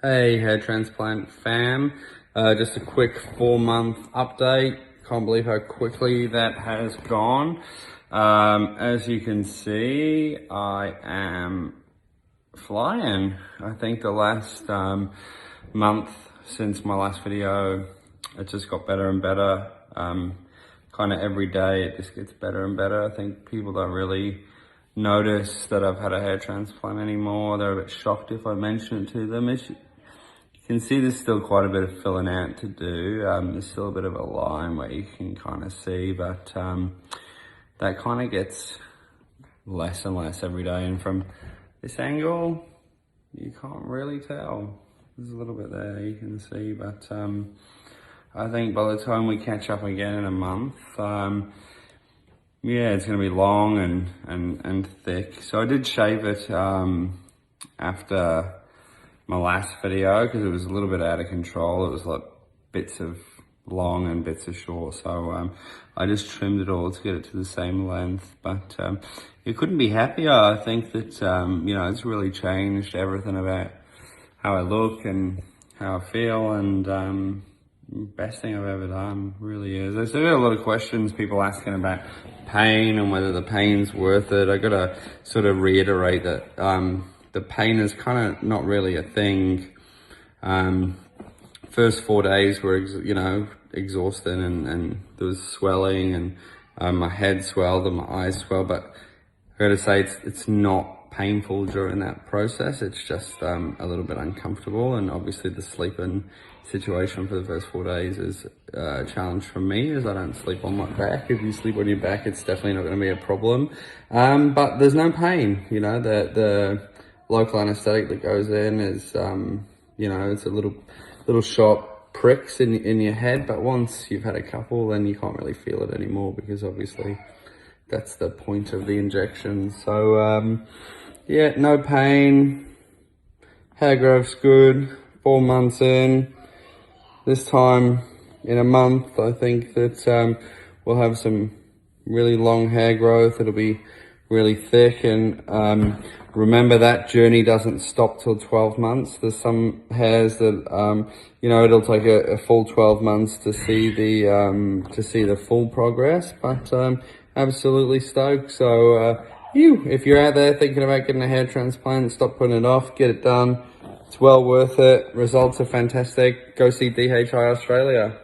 Hey, hair transplant fam. Just a quick 4-month update. Can't believe how quickly that has gone. As you can see, I am flying. I think the last month since my last video, it just got better and better. Kind of every day it just gets better and better. I think people don't really notice that I've had a hair transplant anymore. They're a bit shocked if I mention it to them. You can see there's still quite a bit of filling out to do. There's still a bit of a line where you can kind of see, but that kind of gets less and less every day. And from this angle, you can't really tell. There's a little bit there you can see, but I think by the time we catch up again in a month, yeah, it's gonna be long and thick. So I did shave it after my last video because it was a little bit out of control. It was like bits of long and bits of short. So I just trimmed it all to get it to the same length. But you couldn't be happier. I think that, you know, it's really changed everything about how I look and how I feel, and best thing I've ever done, really is. There's still a lot of questions, people asking about pain and whether the pain's worth it. I gotta sort of reiterate that the pain is kind of not really a thing. First 4 days were, you know, exhausting, and there was swelling, and my head swelled and my eyes swelled, but I gotta say it's not painful during that process. It's just a little bit uncomfortable, and obviously the sleeping situation for the first 4 days is a challenge for me, as I don't sleep on my back. If you sleep on your back, it's definitely not going to be a problem. But there's no pain. You know, the local anesthetic that goes in is, you know, it's a little sharp pricks in your head, but once you've had a couple, then you can't really feel it anymore, because obviously that's the point of the injection. So yeah, no pain, hair growth's good, 4 months in. This time in a month, I think that we'll have some really long hair growth. It'll be really thick, and remember, that journey doesn't stop till 12 months. There's some hairs that, you know, it'll take a full 12 months to see the full progress, but absolutely stoked. So if you're out there thinking about getting a hair transplant, stop putting it off, get it done. It's well worth it. Results are fantastic. Go see DHI Australia.